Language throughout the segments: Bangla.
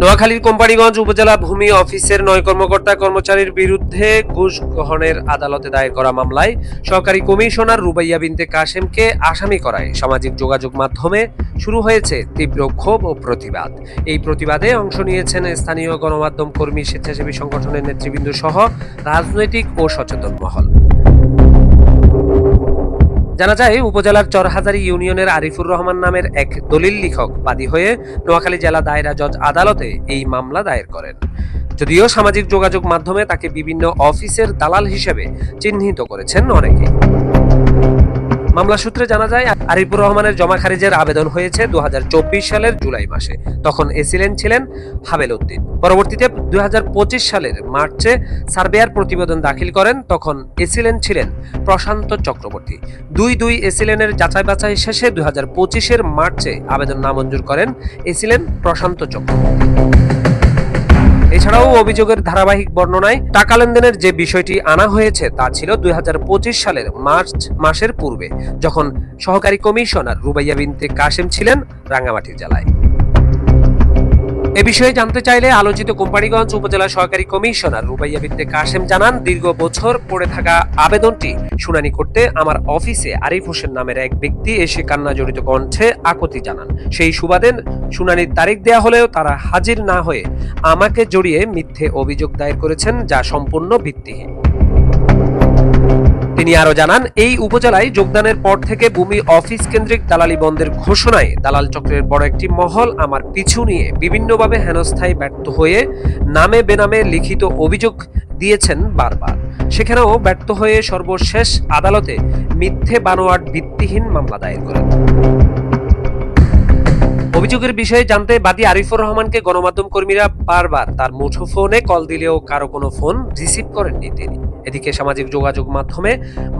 নোয়াখালীর কোম্পানিগঞ্জ উপজেলা ভূমি অফিসের ৯ কর্মকর্তা কর্মচারীর বিরুদ্ধে ঘুষ গ্রহণের আদালতে দায়ের করা মামলায় সহকারী কমিশনার রুবাইয়া বিনতে কাশেমকে আসামি করায় সামাজিক যোগাযোগ মাধ্যমে শুরু হয়েছে তীব্র ক্ষোভ ও প্রতিবাদ। এই প্রতিবাদে অংশ নিয়েছেন স্থানীয় গণমাধ্যম কর্মী, স্বেচ্ছাসেবী সংগঠনের নেতৃবৃন্দ সহ রাজনৈতিক ও সচেতন মহল। জানা যায়, উপজেলার চরহাজারী ইউনিয়নের আরিফুর রহমান নামের এক দলিল লিখক বাদী হয়ে নোয়াখালী জেলা দায়রা জজ আদালতে এই মামলা দায়ের করেন। যদিও সামাজিক যোগাযোগ মাধ্যমে তাকে বিভিন্ন অফিসের দালাল হিসেবে চিহ্নিত করেছেন অনেকে। মামলা সূত্রে জানা যায়, আরিফুর রহমানের জমা খারিজের আবেদন হয়েছে ২০২৪ সালের জুলাই মাসে। তখন এসিলেন্ট ছিলেন হাবেল উদ্দিন। পরবর্তীতে ২০২৫ সালের মার্চে সার্ভেয়ার প্রতিবেদন দাখিল করেন। তখন এসিলেন্ট ছিলেন প্রশান্ত চক্রবর্তী। দুই এসিলেন্টের যাচাই বাছাই শেষে ২০২৫-এর মার্চে আবেদন নামঞ্জুর করেন এসিলেন্ট প্রশান্ত চক্রবর্তী। এছাড়াও অভিযোগের ধারাবাহিক বর্ণনায় টাকা লেনদেনের যে বিষয়টি আনা হয়েছে তা ছিল ২০২৫ সালের মার্চ মাসের পূর্বে, যখন সহকারী কমিশনার রুবাইয়া বিনতে কাশেম ছিলেন রাঙ্গামাটি জেলায়। এ বিষয়ে জানতে চাইলে আলোচিত কোম্পানিগঞ্জ উপজেলা সহকারী কমিশনার রুবাইয়া বিনতে কাশেম জানান, দীর্ঘ বছর পড়ে থাকা আবেদনটি শুনানি করতে আমার অফিসে আরিফ হোসেন নামের এক ব্যক্তি এসে কান্না জড়িত কণ্ঠে আকুতি জানান। সেই সুবাদে শুনানির তারিখ দেয়া হলেও তারা হাজির না হয়ে আমাকে জড়িয়ে মিথ্যে অভিযোগ দায়ের করেছেন, যা সম্পূর্ণ ভিত্তিহীন। তিনি আরো জানান, এই উপজেলায় যোগদানের পর থেকে ভূমি অফিস কেন্দ্রিক দালালি বন্ধের ঘোষণায় দালাল চক্রের বড় একটি মহল আমার পিছু নিয়ে বিভিন্নভাবে হেনস্থায় ব্যর্থ হয়ে নামে বেনামে লিখিত অভিযোগ দিয়েছেন বারবার। সেখানেও ব্যর্থ হয়ে সর্বশেষ আদালতে মিথ্যে বানোয়াট ভিত্তিহীন মামলা দায়ের করেন। অভিযোগের বিষয়ে জানতে বাদী আরিফুর রহমানকে গণমাধ্যম কর্মীরা বারবার তার মুঠোফোনে কল দিলেও কারো কোনো ফোন রিসিভ করেননি তিনি। এদিকে সামাজিক যোগাযোগ মাধ্যমে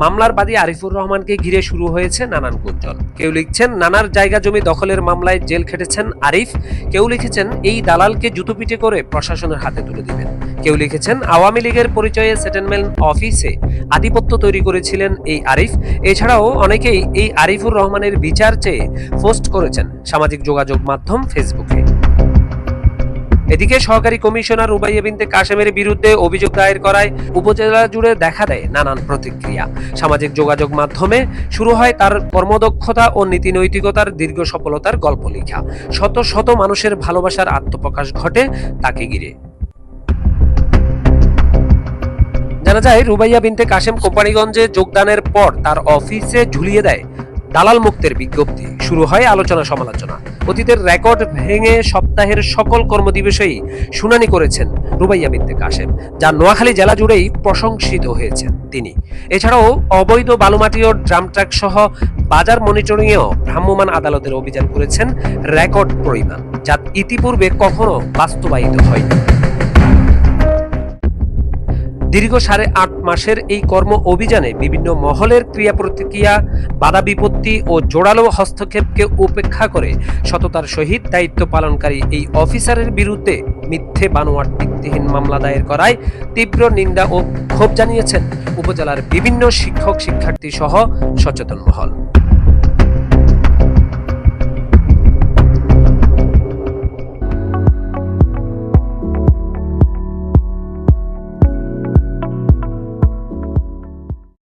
মামলার বাদী আরিফুর রহমানকে ঘিরে শুরু হয়েছে নানান গুঞ্জন। কেউ লিখছেন নানার জায়গা জমি দখলের মামলায় জেল খেটেছেন আরিফ, কেউ লিখেছেন এই দালালকে জুতোপিটি করে প্রশাসনের হাতে তুলে দিবেন, কেউ লিখেছেন আওয়ামী লীগের পরিচয়ে সেটেলমেন্ট অফিসে আধিপত্য তৈরি করেছিলেন এই আরিফ। এছাড়াও অনেকেই এই আরিফুর রহমানের বিচার চেয়ে পোস্ট করেছেন সামাজিক যোগাযোগ মাধ্যম ফেসবুকে। এদিকে সহকারী কমিশনার রুবাইয়া বিনতে কাশেমের বিরুদ্ধে অভিযোগ দায়ের করায় উপজেলা জুড়ে দেখা দেয় নানান প্রতিক্রিয়া। সামাজিক যোগাযোগ মাধ্যমে শুরু হয় তার কর্মদক্ষতা ও নীতিনৈতিকতার দীর্ঘ সফলতার গল্প লেখা। শত শত মানুষের ভালোবাসার আত্মপ্রকাশ ঘটে তাকে ঘিরে। জানা যায়, রুবাইয়া বিনতে কাশেম কোম্পানিগঞ্জে যোগদানের পর তার অফিসে ঝুলিয়ে দেয় দালাল মুক্তের বিজ্ঞপ্তি। শুরু হয় আলোচনা সমালোচনা। অতীতের রেকর্ড ভেঙে সপ্তাহের সকল কর্মদিবসেই শুনানি করেছেন রুবাইয়া বিনতে কাশেম, যা নোয়াখালী জেলা জুড়েই প্রশংসিত হয়েছেন তিনি। এছাড়াও অবৈধ বালুমাটি ও ড্রাম ট্রাক সহ বাজার মনিটরিংয়েও ভ্রাম্যমাণ আদালতের অভিযান করেছেন রেকর্ড পরিমাণ, যা ইতিপূর্বে কখনো বাস্তবায়িত হয়নি। দীর্ঘ 8.5 মাসের এই কর্ম অভিযানে বিভিন্ন মহলের ক্রিয়া প্রতিক্রিয়া, বাধা বিপত্তি ও জোরালো হস্তক্ষেপকে উপেক্ষা করে সততার সহিত দায়িত্ব পালনকারী এই অফিসারের বিরুদ্ধে মিথ্যে বানোয়াট ভিত্তিহীন মামলা দায়ের করায় তীব্র নিন্দা ও ক্ষোভ জানিয়েছেন উপজেলার বিভিন্ন শিক্ষক, শিক্ষার্থী সহ সচেতন মহল।